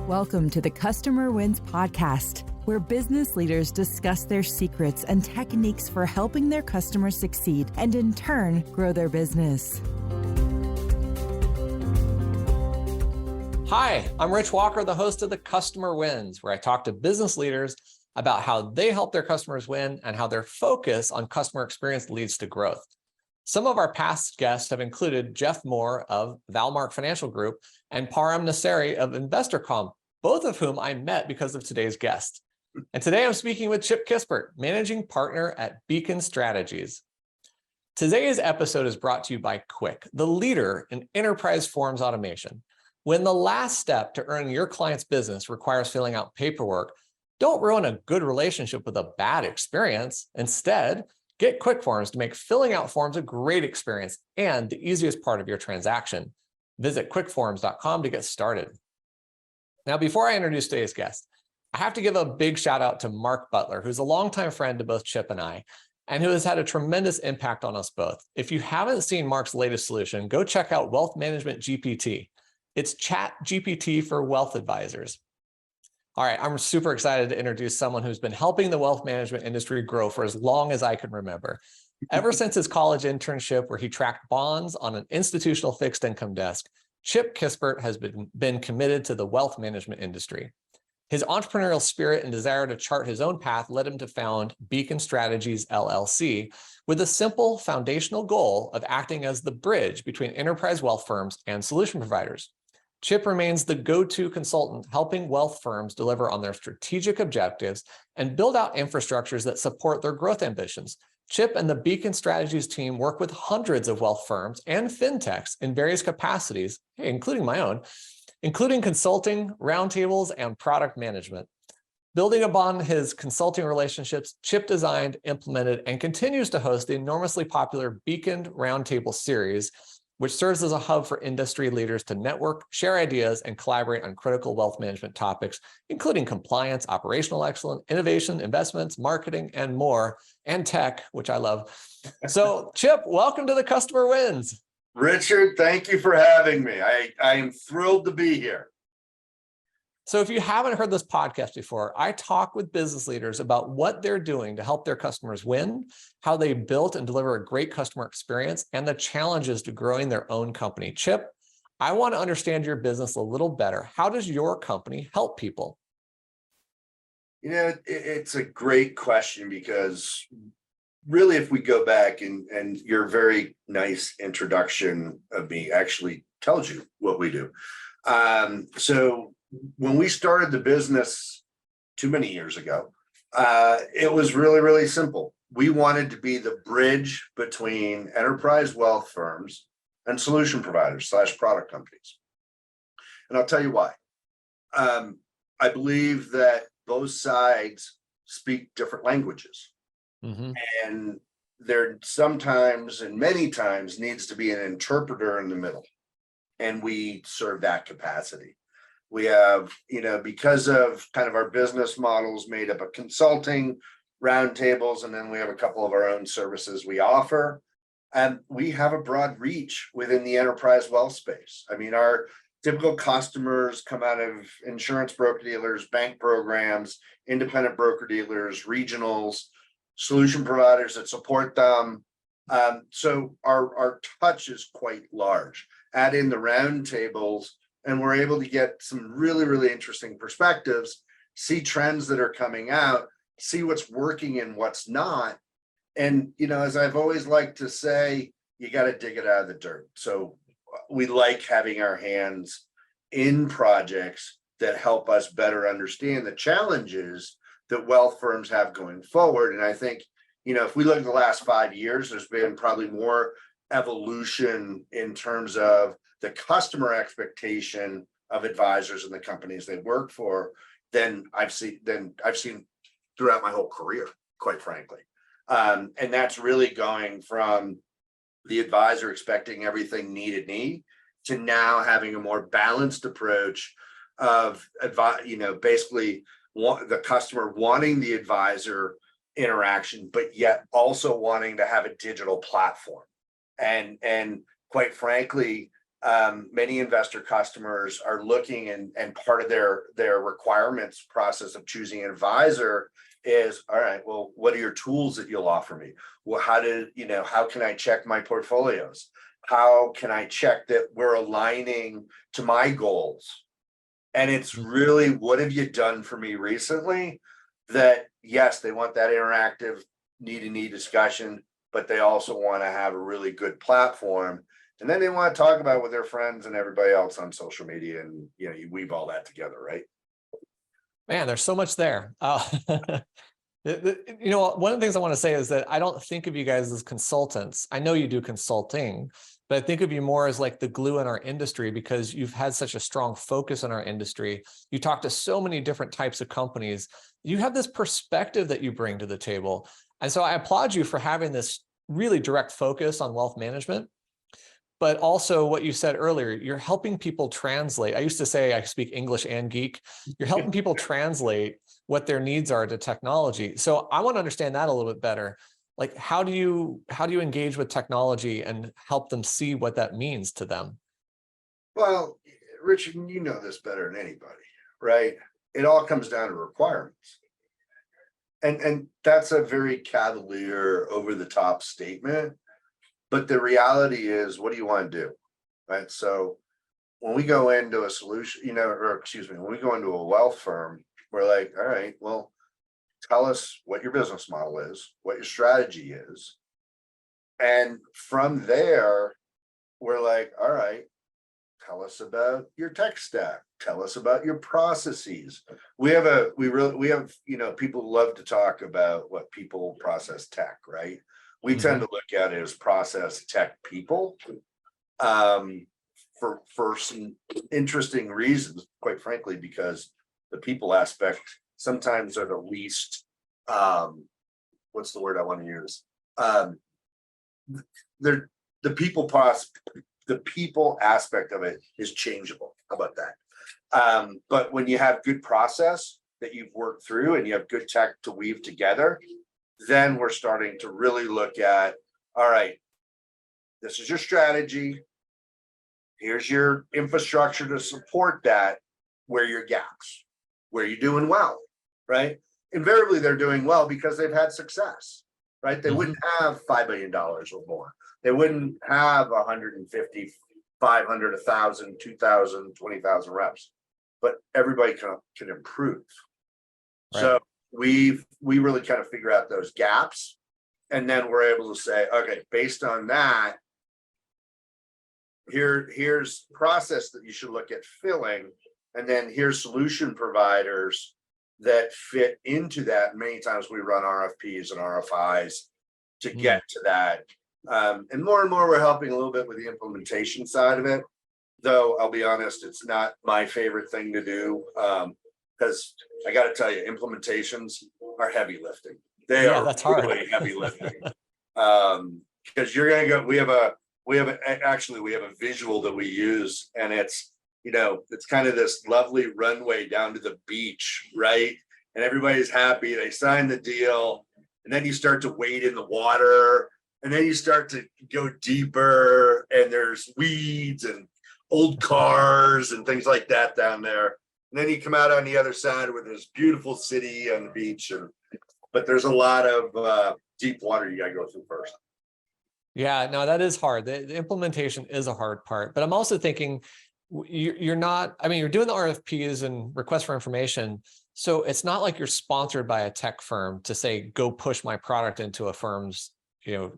Welcome to the Customer Wins podcast, where business leaders discuss their secrets and techniques for helping their customers succeed and in turn grow their business. Hi, I'm Rich Walker, the host of the Customer Wins, where I talk to business leaders about how they help their customers win and how their focus on customer experience leads to growth. Some of our past guests have included Jeff Moore of Valmark Financial Group and Param Nasseri of InvestorCom, both of whom I met because of today's guest. And today I'm speaking with Chip Kispert, Managing Partner at Beacon Strategies. Today's episode is brought to you by Quick, the leader in enterprise forms automation. When the last step to earning your client's business requires filling out paperwork, don't ruin a good relationship with a bad experience. Instead, get Quick Forms to make filling out forms a great experience and the easiest part of your transaction. Visit quickforms.com to get started. Now, before I introduce today's guest, I have to give a big shout out to Mark Butler, who's a longtime friend to both Chip and I, and who has had a tremendous impact on us both. If you haven't seen Mark's latest solution, go check out Wealth Management GPT. It's Chat GPT for wealth advisors. All right, I'm super excited to introduce someone who's been helping the wealth management industry grow for as long as I can remember. Ever since his college internship where he tracked bonds on an institutional fixed income desk, Chip Kispert has been committed to the wealth management industry. His entrepreneurial spirit and desire to chart his own path led him to found Beacon Strategies, LLC, with a simple foundational goal of acting as the bridge between enterprise wealth firms and solution providers. Chip remains the go-to consultant helping wealth firms deliver on their strategic objectives and build out infrastructures that support their growth ambitions. Chip and the Beacon Strategies team work with hundreds of wealth firms and fintechs in various capacities, including my own, including consulting, roundtables, and product management. Building upon his consulting relationships, Chip designed, implemented, and continues to host the enormously popular Beacon Roundtable series, which serves as a hub for industry leaders to network, share ideas, and collaborate on critical wealth management topics, including compliance, operational excellence, innovation, investments, marketing, and more, and tech, which I love. So, Chip, welcome to the Customer Wins. Richard, thank you for having me. I am thrilled to be here. So if you haven't heard this podcast before, I talk with business leaders about what they're doing to help their customers win, how they built and deliver a great customer experience, and the challenges to growing their own company. Chip, I want to understand your business a little better. How does your company help people? You know, it's a great question because really, if we go back and your very nice introduction of me actually tells you what we do. So when we started the business too many years ago, it was really, really simple. We wanted to be the bridge between enterprise wealth firms and solution providers / product companies. And I'll tell you why. I believe that both sides speak different languages. Mm-hmm. And there sometimes and many times needs to be an interpreter in the middle. And we serve that capacity. We have, because of kind of our business models made up of consulting, roundtables, and then we have a couple of our own services we offer. And we have a broad reach within the enterprise wealth space. I mean, our typical customers come out of insurance broker-dealers, bank programs, independent broker-dealers, regionals, solution providers that support them. So our touch is quite large. Add in the roundtables, and we're able to get some really, really interesting perspectives, see trends that are coming out, see what's working and what's not. And, as I've always liked to say, you got to dig it out of the dirt. So we like having our hands in projects that help us better understand the challenges that wealth firms have going forward. And I think, if we look at the last 5 years, there's been probably more evolution in terms of the customer expectation of advisors and the companies they work for than I've seen throughout my whole career, quite frankly. And that's really going from the advisor expecting everything need to now having a more balanced approach of basically the customer wanting the advisor interaction, but yet also wanting to have a digital platform. And quite frankly, Many investor customers are looking, and part of their requirements process of choosing an advisor is, all right, well, what are your tools that you'll offer me? Well, how can I check my portfolios? How can I check that we're aligning to my goals? And it's really, what have you done for me recently? That, yes, they want that interactive need discussion, but they also want to have a really good platform. And then they want to talk about it with their friends and everybody else on social media. And, you weave all that together, right? Man, there's so much there. One of the things I want to say is that I don't think of you guys as consultants. I know you do consulting, but I think of you more as like the glue in our industry, because you've had such a strong focus in our industry. You talk to so many different types of companies. You have this perspective that you bring to the table. And so I applaud you for having this really direct focus on wealth management. But also what you said earlier, you're helping people translate. I used to say I speak English and geek. You're helping people translate what their needs are to technology. So I want to understand that a little bit better. Like, how do you engage with technology and help them see what that means to them? Well, Richard, you know this better than anybody, right? It all comes down to requirements. And that's a very cavalier, over the top statement. But the reality is, what do you want to do? Right. So when we go into a solution, when we go into a wealth firm, we're like, all right, well, tell us what your business model is, what your strategy is. And from there, we're like, all right, tell us about your tech stack. Tell us about your processes. We have, people love to talk about what people, process, tech, right? We tend to look at it as process, tech, people, for some interesting reasons, quite frankly, because the people aspect sometimes are the least, what's the word I want to use? They're the people aspect of it is changeable. How about that? But when you have good process that you've worked through and you have good tech to weave together, then we're starting to really look at, all right, this is your strategy. Here's your infrastructure to support that. Where are your gaps? Where are you doing well, right? Invariably, they're doing well because they've had success, right? They wouldn't have $5 million or more. They wouldn't have 150, 500, 1,000, 2,000, 20,000 reps, but everybody can improve. Right. So we really kind of figure out those gaps, and then we're able to say, okay, based on that, here's process that you should look at filling, and then here's solution providers that fit into that. Many times we run RFPs and RFIs to get to that. And more we're helping a little bit with the implementation side of it, though I'll be honest, it's not my favorite thing to do, because I got to tell you, implementations are heavy lifting. They are really heavy lifting, because you're going to go. We have a visual that we use, and it's kind of this lovely runway down to the beach, right? And everybody's happy. They sign the deal, and then you start to wade in the water, and then you start to go deeper, and there's weeds and old cars and things like that down there. And then you come out on the other side where there's beautiful city on the beach, but there's a lot of deep water you got to go through first. Yeah, no, that is hard. The implementation is a hard part, but I'm also thinking you're not, you're doing the RFPs and requests for information. So it's not like you're sponsored by a tech firm to say, go push my product into a firm's,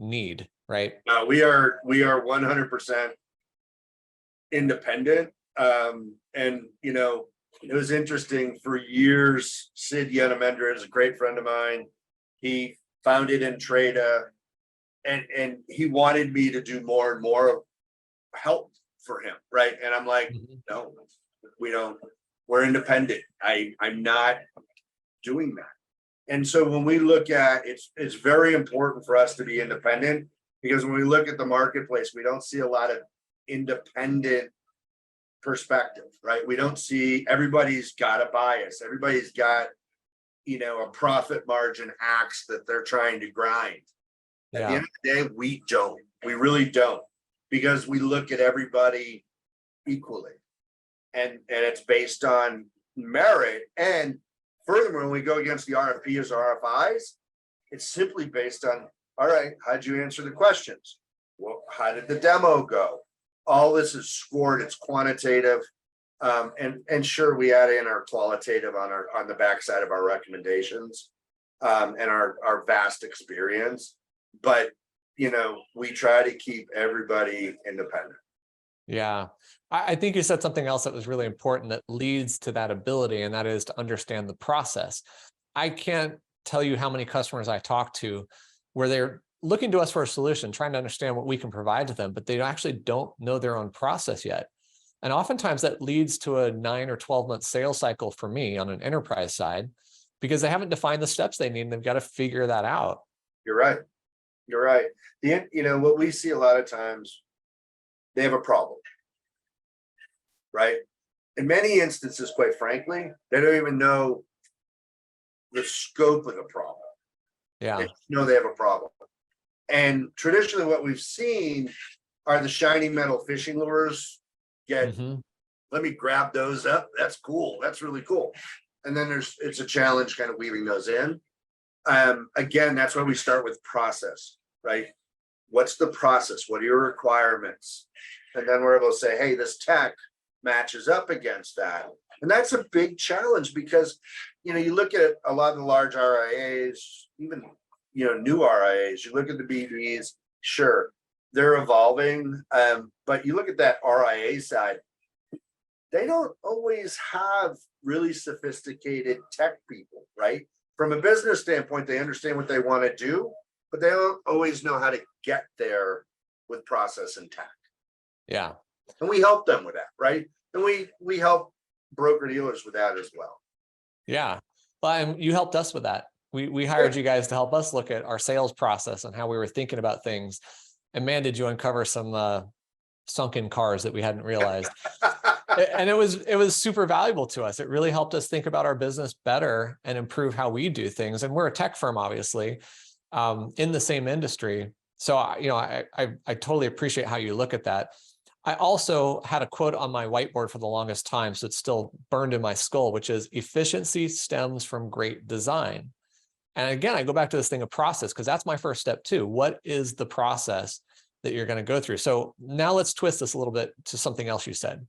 need, right? We are 100% independent. And, it was interesting for years. Sid Yanamendra is a great friend of mine. He founded Intrada, and he wanted me to do more and more help for him, right? And I'm like, no, we don't. We're independent. I'm not doing that. And so when we look at it's very important for us to be independent, because when we look at the marketplace, we don't see a lot of independent perspective, right? We don't see, everybody's got a bias. Everybody's got, a profit margin axe that they're trying to grind. At the end of the day, we don't. We really don't, because we look at everybody equally. And it's based on merit. And furthermore, when we go against the RFPs or RFIs, it's simply based on, all right, how'd you answer the questions? Well, how did the demo go? All this is scored, it's quantitative. And sure, we add in our qualitative on the backside of our recommendations, and our vast experience. But we try to keep everybody independent. Yeah. I think you said something else that was really important that leads to that ability, and that is to understand the process. I can't tell you how many customers I talk to where they're looking to us for a solution, trying to understand what we can provide to them, but they actually don't know their own process yet. And oftentimes that leads to a 9 or 12-month sales cycle for me on an enterprise side, because they haven't defined the steps they need and they've got to figure that out. You're right. You're right. What we see a lot of times, they have a problem, right? In many instances, quite frankly, they don't even know the scope of the problem. Yeah. They just know they have a problem. And traditionally what we've seen are the shiny metal fishing lures. Let me grab those up. That's cool. That's really cool. And then it's a challenge kind of weaving those in. Again, that's why we start with process, right? What's the process? What are your requirements? And then we're able to say, hey, this tech matches up against that. And that's a big challenge because, you look at a lot of the large RIAs, even, new RIAs, you look at the BDs, sure, they're evolving. But you look at that RIA side, they don't always have really sophisticated tech people, right? From a business standpoint, they understand what they want to do, but they don't always know how to get there with process and tech. Yeah. And we help them with that, right? And we help broker dealers with that as well. Yeah. Well, and you helped us with that. We hired you guys to help us look at our sales process and how we were thinking about things. And man, did you uncover some sunken cars that we hadn't realized. And it was super valuable to us. It really helped us think about our business better and improve how we do things. And we're a tech firm, obviously, in the same industry. So, I totally appreciate how you look at that. I also had a quote on my whiteboard for the longest time, so it's still burned in my skull, which is efficiency stems from great design. And again, I go back to this thing of process, because that's my first step too. What is the process that you're going to go through? So now let's twist this a little bit to something else you said,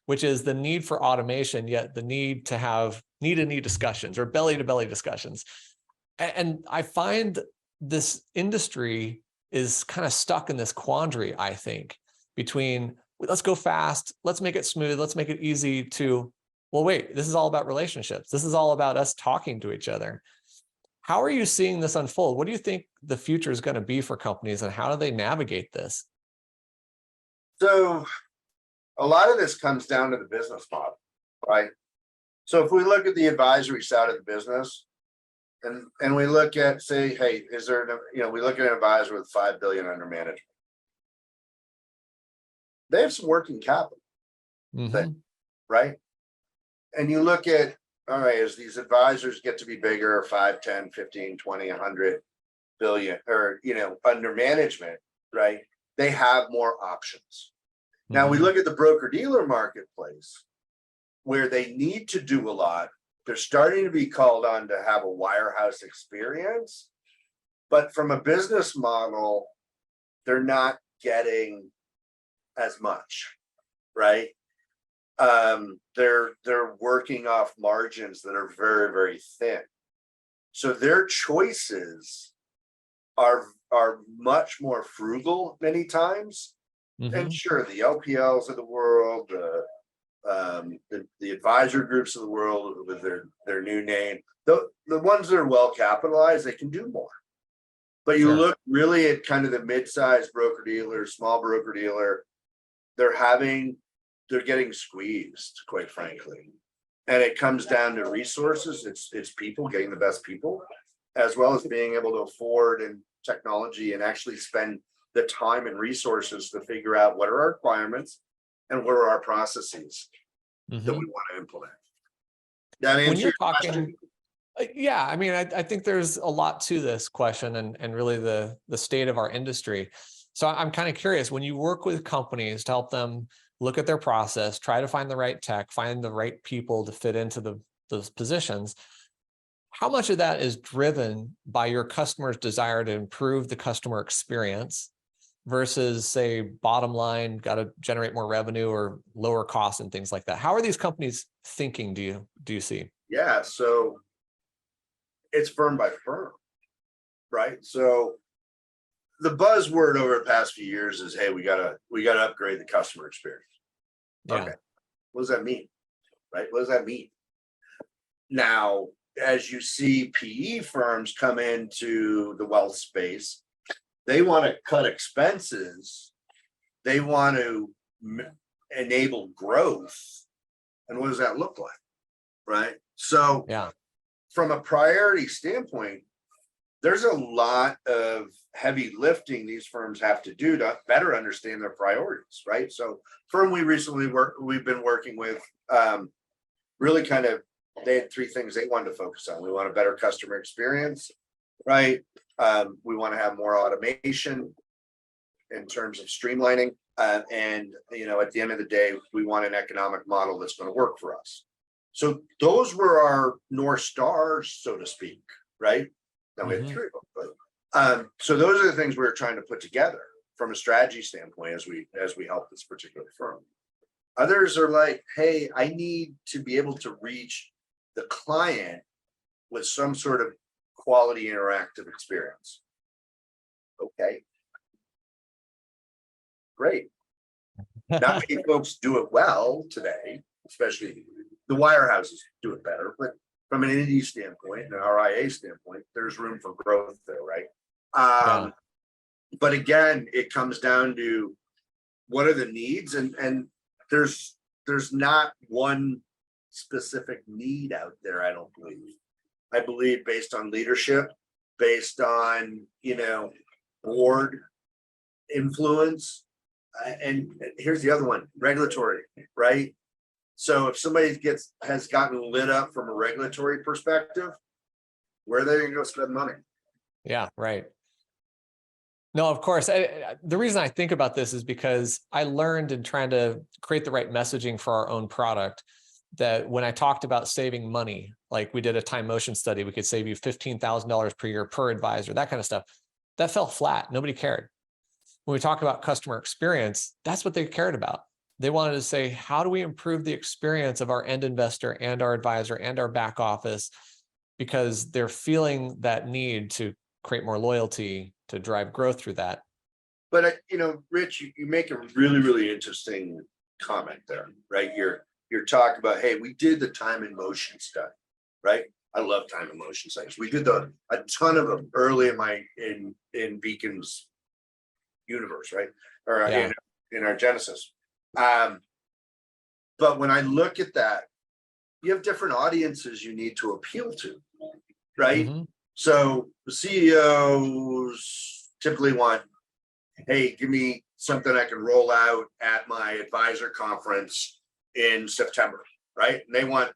which is the need for automation, yet the need to have need-to-need discussions or belly-to-belly discussions. And I find this industry is kind of stuck in this quandary, I think, between let's go fast, let's make it smooth, let's make it easy, to, well, wait, this is all about relationships. This is all about us talking to each other. How are you seeing this unfold? What do you think the future is going to be for companies, and how do they navigate this? So a lot of this comes down to the business model, right? So if we look at the advisory side of the business, and we look at, say, hey, is there, we look at an advisor with 5 billion under management. They have some working capital, right? And you look at, all right, as these advisors get to be bigger, 5, 10, 15, 20, 100 billion, or, under management, right? They have more options. Now we look at the broker dealer marketplace, where they need to do a lot. They're starting to be called on to have a wirehouse experience, but from a business model, they're not getting as much, right? They're working off margins that are very, very thin. So their choices are much more frugal many times. And sure, the LPLs of the world, the advisor groups of the world with their new name, the ones that are well capitalized, they can do more. But you look really at kind of the mid-sized broker dealer, small broker dealer, they're getting squeezed, quite frankly. And it comes down to resources. It's people, getting the best people, as well as being able to afford and technology and actually spend the time and resources to figure out what are our requirements and what are our processes that we want to implement. That answers your question? Yeah, I mean, I think there's a lot to this question and really the state of our industry. So I'm kind of curious, when you work with companies to help them look at their process, try to find the right tech, find the right people to fit into those positions. How much of that is driven by your customer's desire to improve the customer experience versus, say, bottom line, got to generate more revenue or lower costs and things like that? How are these companies thinking, do you see? Yeah, so it's firm by firm, right? So the buzzword over the past few years is, hey, we gotta upgrade the customer experience. Yeah. Okay, what does that mean? Right? What does that mean? Now, as you see PE firms come into the wealth space, they want to cut expenses. They want to enable growth. And what does that look like? Right? So Yeah. from a priority standpoint, there's a lot of heavy lifting these firms have to do to better understand their priorities, right? So firm we've been working with, really kind of, they had three things they wanted to focus on. We want a better customer experience, right? We want to have more automation in terms of streamlining. And, at the end of the day, we want an economic model that's going to work for us. So those were our North Stars, so to speak, right? Now we have three of them, but so those are the things we were trying to put together from a strategy standpoint as we help this particular firm. Others are like, hey, I need to be able to reach the client with some sort of quality interactive experience. Okay, great. Not many folks do it well today, especially the wirehouses do it better, but from an indie standpoint and an RIA standpoint, there's room for growth there, right? Yeah. But again, it comes down to what are the needs, and there's not one specific need out there. I don't believe. I believe based on leadership, based on board influence, and here's the other one: regulatory, right? So if somebody has gotten lit up from a regulatory perspective, where are they going to go spend money? Yeah, right. No, of course. The reason I think about this is because I learned in trying to create the right messaging for our own product that when I talked about saving money, like we did a time motion study, we could save you $15,000 per year per advisor, that kind of stuff, that fell flat. Nobody cared. When we talk about customer experience, that's what they cared about. They wanted to say, how do we improve the experience of our end investor and our advisor and our back office? Because they're feeling that need to create more loyalty, to drive growth through that. But Rich, you make a really, really interesting comment there, right? You're talking about, hey, we did the time and motion study, right? I love time and motion studies. We did a ton of them early in Beacon's universe, right? Or in our Genesis. But when I look at that, you have different audiences you need to appeal to, right? So the CEOs typically want, hey, give me something I can roll out at my advisor conference in September, right? And they want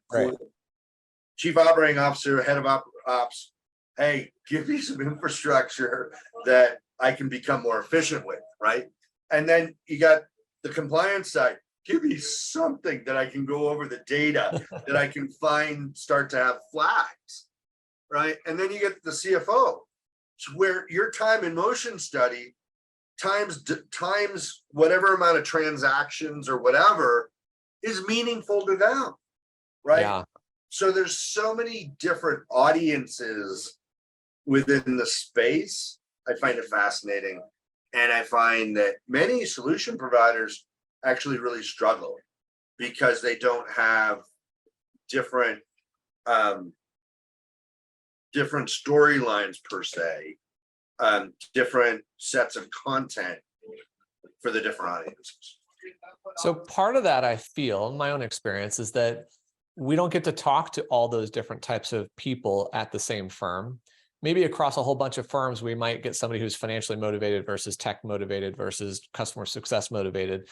chief operating officer, head of ops, hey, give me some infrastructure that I can become more efficient with, right? And then you got the compliance side. Give me something that I can go over the data that I can start to have flags, right? And then you get the CFO, where your time and motion study times whatever amount of transactions or whatever is meaningful to them, right? Yeah. So there's so many different audiences within the space. I find it fascinating. And I find that many solution providers actually really struggle because they don't have different storylines per se, different sets of content for the different audiences. So part of that, I feel, in my own experience, is that we don't get to talk to all those different types of people at the same firm. Maybe across a whole bunch of firms, we might get somebody who's financially motivated versus tech motivated versus customer success motivated.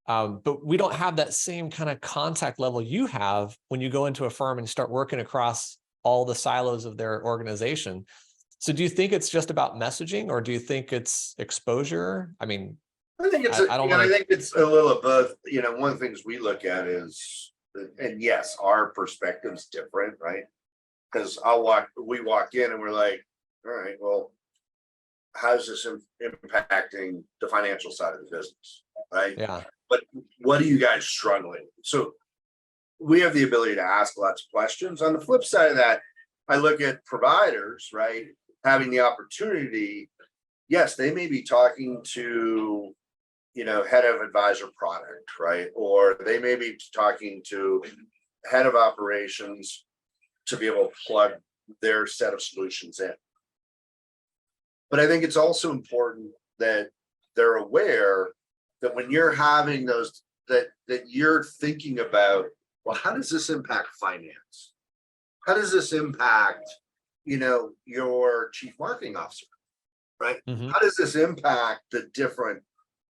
But we don't have that same kind of contact level you have when you go into a firm and start working across all the silos of their organization. So do you think it's just about messaging, or do you think it's exposure? I mean, I think it's, I don't I want think it's a little of both. One of the things we look at is, and yes, our perspective's different, right? Because we walk in and we're like, all right, well, how's this impacting the financial side of the business, right? yeah. But what are you guys struggling? So we have the ability to ask lots of questions. On the flip side of that, I look at providers, right? Having the opportunity, yes, they may be talking to, head of advisor product, right? Or they may be talking to head of operations to be able to plug their set of solutions in. But I think it's also important that they're aware that when you're having those, that you're thinking about, well, how does this impact finance? How does this impact, your chief marketing officer, right? Mm-hmm. How does this impact the different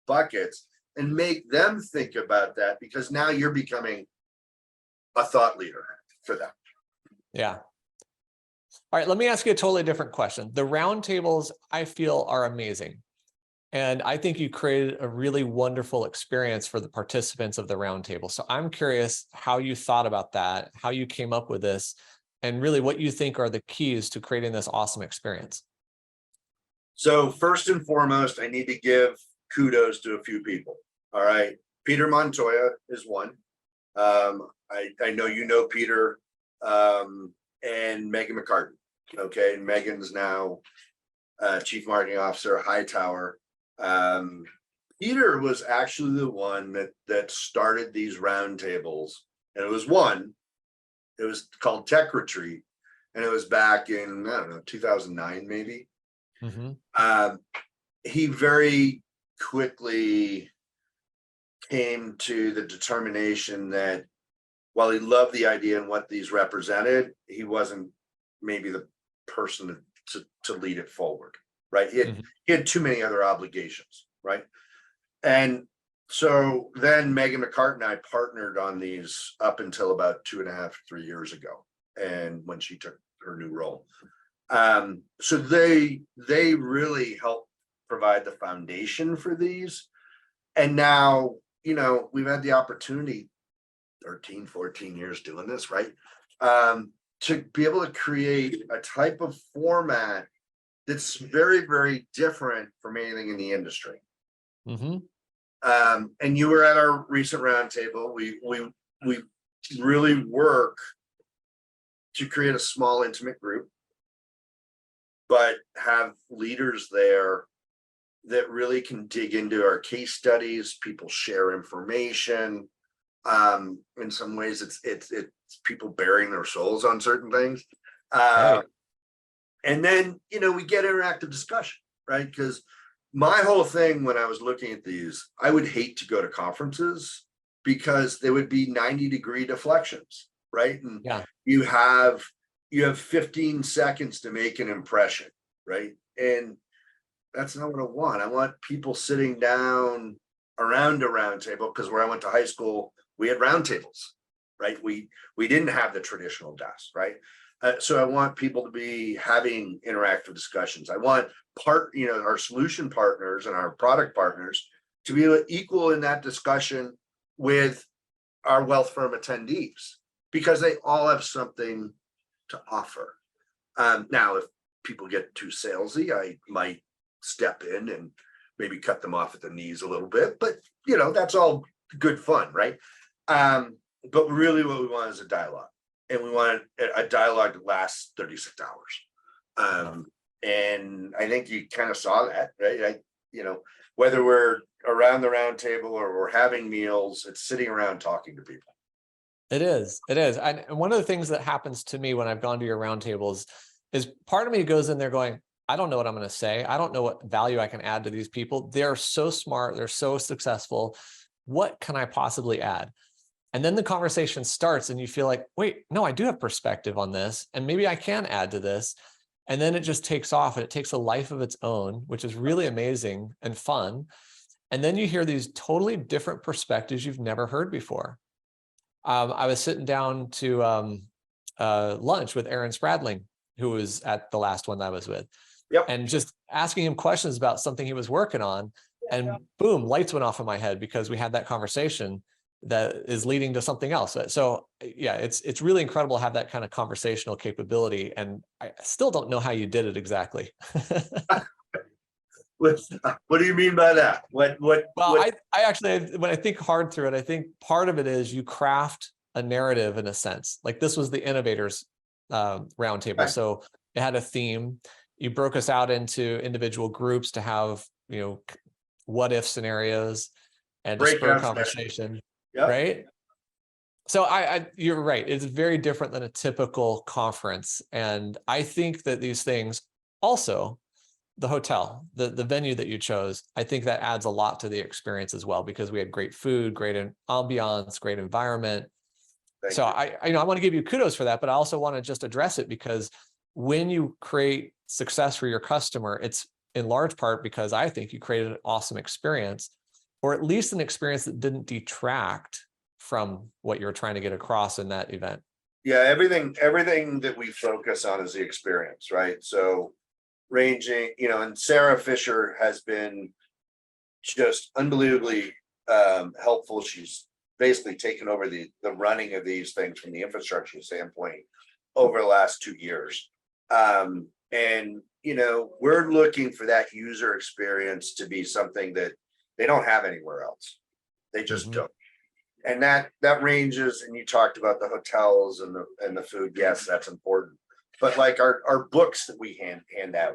buckets, and make them think about that, because now you're becoming a thought leader for them. Yeah. All right, let me ask you a totally different question. The roundtables, I feel, are amazing. And I think you created a really wonderful experience for the participants of the roundtable. So I'm curious how you thought about that, how you came up with this, and really what you think are the keys to creating this awesome experience. So first and foremost, I need to give kudos to a few people. All right. Peter Montoya is one. I know Peter, and Megan McCartan. Okay. And Megan's now Chief Marketing Officer, Hightower. Peter was actually the one that started these roundtables. And it was called Tech Retreat. And it was back in, I don't know, 2009, maybe. Mm-hmm. He very quickly came to the determination that while he loved the idea and what these represented, he wasn't maybe the person to lead it forward, right? He had too many other obligations, right? And so then Megan McCartan and I partnered on these up until about 2.5, 3 years ago, and when she took her new role. So they really helped provide the foundation for these. And now, we've had the opportunity 13, 14 years doing this, right? To be able to create a type of format that's very, very different from anything in the industry. Mm-hmm. And you were at our recent roundtable. We really work to create a small, intimate group, but have leaders there that really can dig into our case studies. People share information. In some ways, it's people bearing their souls on certain things. Right. And then, we get interactive discussion, right? Because my whole thing when I was looking at these, I would hate to go to conferences because they would be 90-degree deflections, right? And Yeah. you have 15 seconds to make an impression, right? And that's not what I want. I want people sitting down around a round table, because where I went to high school, we had round tables, right? We didn't have the traditional desk, right? So I want people to be having interactive discussions. I want our solution partners and our product partners to be equal in that discussion with our wealth firm attendees, because they all have something to offer. Now, if people get too salesy, I might step in and maybe cut them off at the knees a little bit, but that's all good fun, right? But really what we want is a dialogue, and we want a dialogue that lasts 36 hours. And I think you kind of saw that, right? Whether we're around the round table or we're having meals, it's sitting around talking to people. It is. And one of the things that happens to me when I've gone to your roundtables is part of me goes in there going, I don't know what I'm going to say. I don't know what value I can add to these people. They're so smart. They're so successful. What can I possibly add? And then the conversation starts and you feel like, wait, no, I do have perspective on this, and maybe I can add to this. And then it just takes off and it takes a life of its own, which is really amazing and fun. And then you hear these totally different perspectives you've never heard before. I was sitting down to lunch with Aaron Spradling, who was at the last one that I was with. Yep. And just asking him questions about something he was working on. And boom, lights went off in my head because we had that conversation that is leading to something else. So yeah, it's really incredible to have that kind of conversational capability. And I still don't know how you did it exactly. What do you mean by that? What? Well, I actually, when I think hard through it, I think part of it is you craft a narrative in a sense. Like this was the innovators roundtable. Okay. So it had a theme. You broke us out into individual groups to have, what if scenarios and to spur conversation, Yep. right? So you're right. It's very different than a typical conference. And I think that these things also, the hotel, the venue that you chose, I think that adds a lot to the experience as well, because we had great food, great ambiance, great environment. Thank you. I want to give you kudos for that, but I also want to just address it because when you create success for your customer, it's in large part because I think you created an awesome experience, or at least an experience that didn't detract from what you're trying to get across in that event. Yeah, everything that we focus on is the experience, right? So ranging, and Sarah Fisher has been just unbelievably helpful. She's basically taken over the running of these things from the infrastructure standpoint over the last 2 years. And we're looking for that user experience to be something that they don't have anywhere else. They just don't. And that ranges, and you talked about the hotels and the food. Yes, that's important. But like our books that we hand out,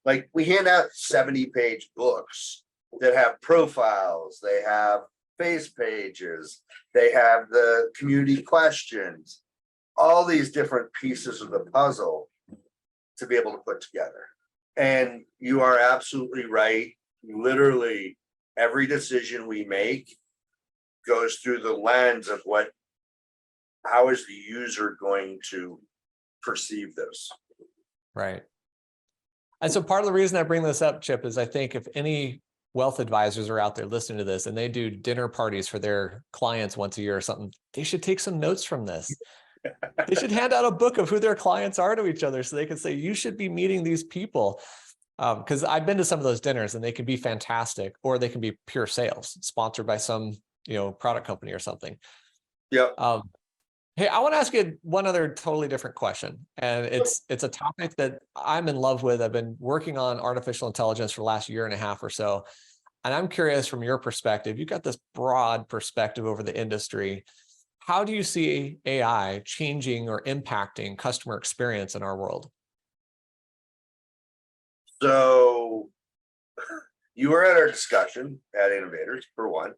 like we hand out 70-page books that have profiles, they have face pages, they have the community questions, all these different pieces of the puzzle to be able to put together. And you are absolutely right. Literally every decision we make goes through the lens of how is the user going to perceive this? Right. And so part of the reason I bring this up, Chip, is I think if any wealth advisors are out there listening to this and they do dinner parties for their clients once a year or something, they should take some notes from this. They should hand out a book of who their clients are to each other so they can say, you should be meeting these people. Because I've been to some of those dinners and they can be fantastic, or they can be pure sales, sponsored by some product company or something. Yeah. Hey, I want to ask you one other totally different question. And it's a topic that I'm in love with. I've been working on artificial intelligence for the last 1.5 years or so. And I'm curious from your perspective, you've got this broad perspective over the industry. How do you see AI changing or impacting customer experience in our world? So you were at our discussion at Innovators, for one.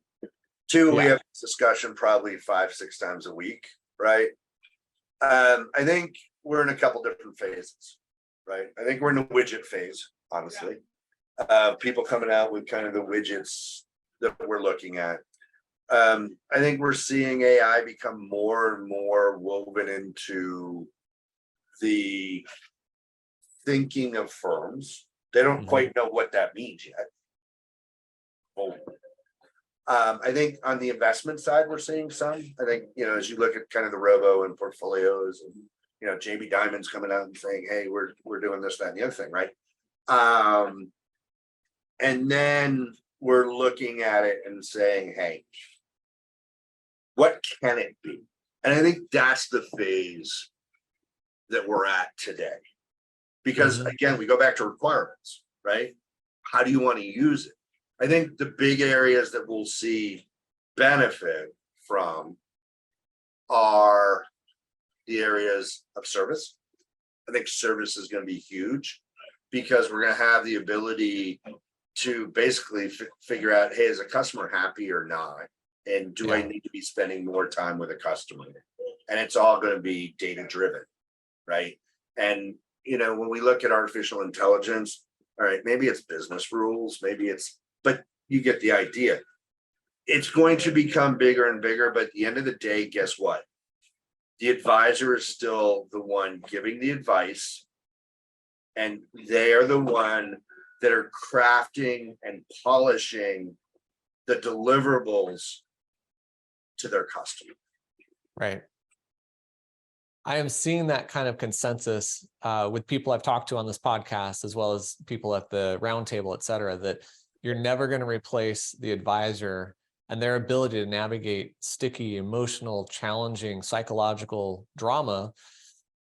Two, we have this discussion probably 5-6 times a week, right? I think we're in a couple different phases, right? I think we're in the widget phase, honestly. People coming out with kind of the widgets that we're looking at. I think we're seeing AI become more and more woven into the thinking of firms. They don't quite know what that means yet. I think on the investment side, we're seeing some. I think, as you look at kind of the robo and portfolios, and Jamie Dimon's coming out and saying, hey, we're doing this, that, and the other thing, right? And then we're looking at it and saying, hey, what can it be? And I think that's the phase that we're at today. Because again, we go back to requirements, right? How do you want to use it? I think the big areas that we'll see benefit from are the areas of service. I think service is going to be huge because we're going to have the ability to basically figure out, hey, is a customer happy or not? And do I need to be spending more time with a customer? And it's all going to be data driven, right? And, when we look at artificial intelligence, all right, maybe it's business rules, but you get the idea. It's going to become bigger and bigger, but at the end of the day, guess what? The advisor is still the one giving the advice, and they are the one that are crafting and polishing the deliverables to their customer. Right. I am seeing that kind of consensus with people I've talked to on this podcast, as well as people at the roundtable, et cetera, that you're never going to replace the advisor and their ability to navigate sticky, emotional, challenging, psychological drama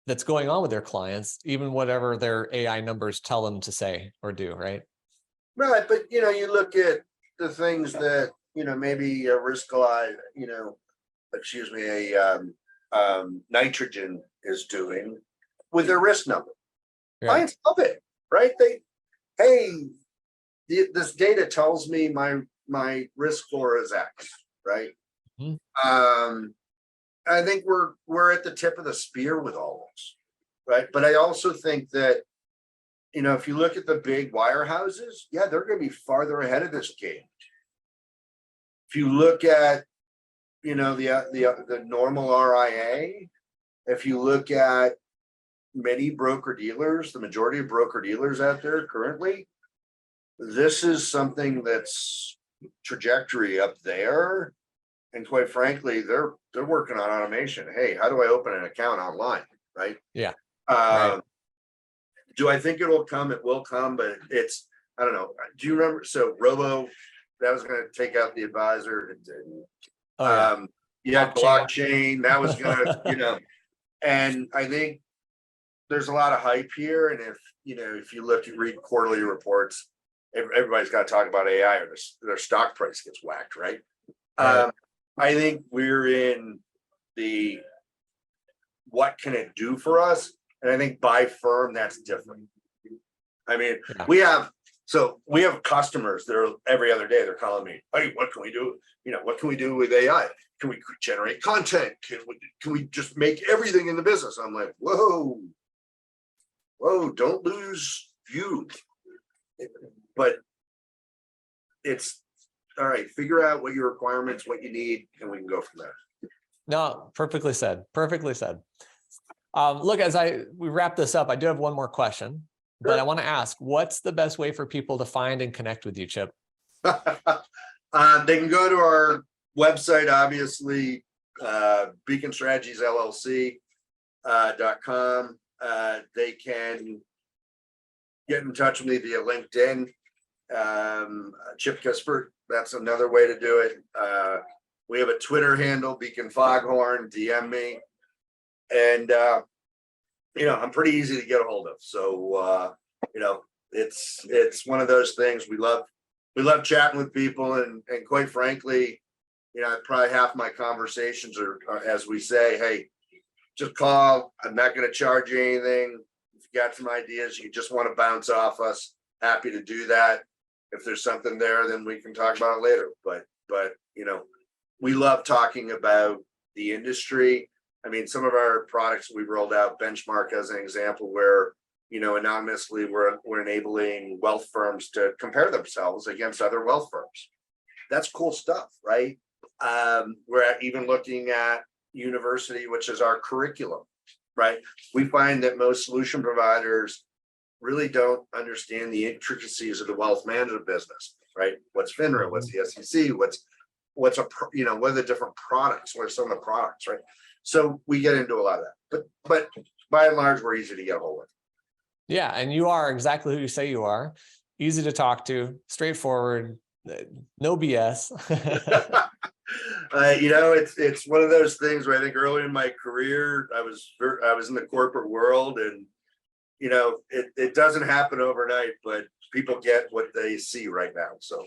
that's going on with their clients, even whatever their AI numbers tell them to say or do, right? Right, but you look at the things that maybe a Riscali, excuse me, a nitrogen is doing with their risk number. Right. Clients love it, right? This data tells me my risk score is X, right? Mm-hmm. I think we're at the tip of the spear with all this, right? But I also think that if you look at the big wirehouses, yeah, they're going to be farther ahead of this game. If you look at the normal RIA, if you look at many broker dealers, the majority of broker dealers out there currently, this is something that's trajectory up there. And quite frankly, they're working on automation. Hey, how do I open an account online? Right. Yeah. Right. Do I think it'll come? It will come, but I don't know. Do you remember? So Robo, that was going to take out the advisor. Blockchain, that was going to, and I think there's a lot of hype here. And if you read quarterly reports, everybody's got to talk about AI or their stock price gets whacked, right? I think we're in the what can it do for us? And I think by firm, that's different. I mean, we have customers that are every other day, they're calling me, hey, what can we do? What can we do with AI? Can we generate content? Can we just make everything in the business? I'm like, whoa, don't lose view. But it's all right, figure out what your requirements, what you need, and we can go from there. No, perfectly said. Perfectly said. Look, as we wrap this up, I do have one more question, but I want to ask, what's the best way for people to find and connect with you, Chip? They can go to our website, obviously, beaconstrategiesllc.com. They can get in touch with me via LinkedIn. Chip Kispert, that's another way to do it. We have a Twitter handle, Beacon Foghorn, DM me. And, I'm pretty easy to get a hold of. So, it's one of those things we love chatting with people. And quite frankly, probably half my conversations are as we say, hey, just call. I'm not going to charge you anything. If you got some ideas, you just want to bounce off us, happy to do that. If there's something there, then we can talk about it later. But, we love talking about the industry. I mean, some of our products we've rolled out, Benchmark as an example, where, anonymously we're enabling wealth firms to compare themselves against other wealth firms. That's cool stuff, right? We're even looking at university, which is our curriculum, right? We find that most solution providers really don't understand the intricacies of the wealth management business, right? What's FINRA, what's the SEC, what are the different products, what are some of the products, right? So we get into a lot of that, but by and large, we're easy to get a hold of. Yeah, and you are exactly who you say you are. Easy to talk to, straightforward, no BS. It's one of those things where I think early in my career, I was in the corporate world, and it doesn't happen overnight, but people get what they see right now. So,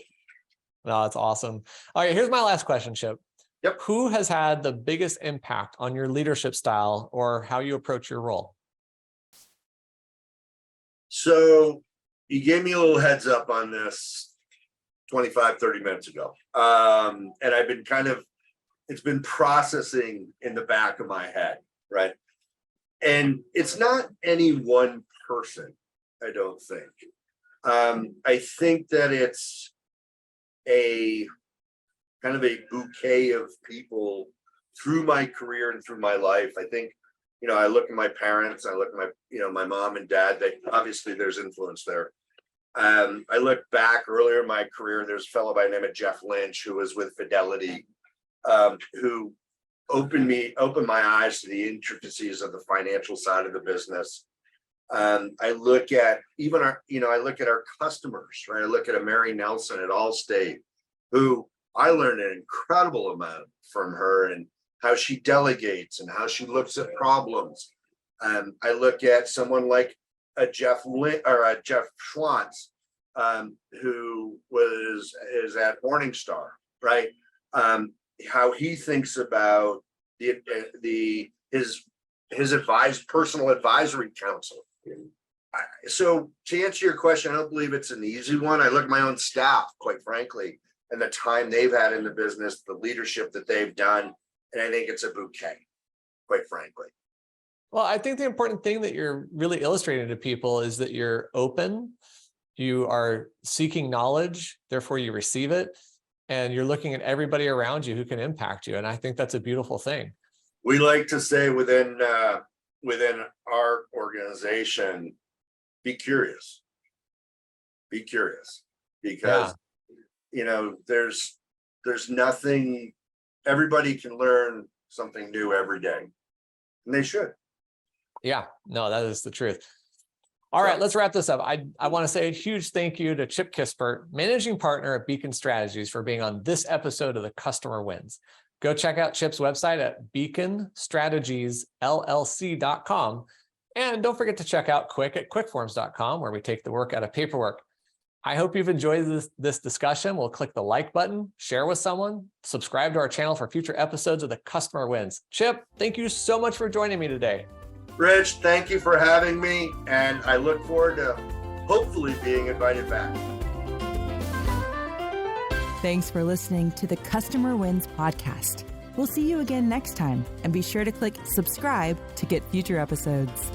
no, that's awesome. All right, here's my last question, Chip. Yep. Who has had the biggest impact on your leadership style or how you approach your role? So you gave me a little heads up on this 25, 30 minutes ago. And I've been it's been processing in the back of my head, right? And it's not any one person, I don't think. I think that it's a kind of a bouquet of people through my career and through my life. I think, I look at my parents, I look at my mom and dad, obviously there's influence there. I look back earlier in my career, there's a fellow by the name of Jeff Lynch, who was with Fidelity, who opened my eyes to the intricacies of the financial side of the business. I look at even I look at our customers, right? I look at a Mary Nelson at Allstate, who I learned an incredible amount from her, and how she delegates and how she looks at problems. I look at someone like a Jeff Schwantz, who is at Morningstar, right? How he thinks about his personal advisory council. So to answer your question, I don't believe it's an easy one. I look at my own staff, quite frankly, and the time they've had in the business, the leadership that they've done, and I think it's a bouquet, quite frankly. Well, I think the important thing that you're really illustrating to people is that you're open, you are seeking knowledge, therefore you receive it, and you're looking at everybody around you who can impact you. And I think that's a beautiful thing. We like to say within our organization, be curious, because there's nothing, everybody can learn something new every day, and they should. Yeah, no, that is the truth. All right, let's wrap this up. I want to say a huge thank you to Chip Kispert, managing partner at Beacon Strategies, for being on this episode of the Customer Wins. Go check out Chip's website at beaconstrategiesllc.com. And don't forget to check out Quick at quickforms.com, where we take the work out of paperwork. I hope you've enjoyed this discussion. We'll click the like button, share with someone, subscribe to our channel for future episodes of the Customer Wins. Chip, thank you so much for joining me today. Rich, thank you for having me, and I look forward to hopefully being invited back. Thanks for listening to the Customer Wins podcast. We'll see you again next time, and be sure to click subscribe to get future episodes.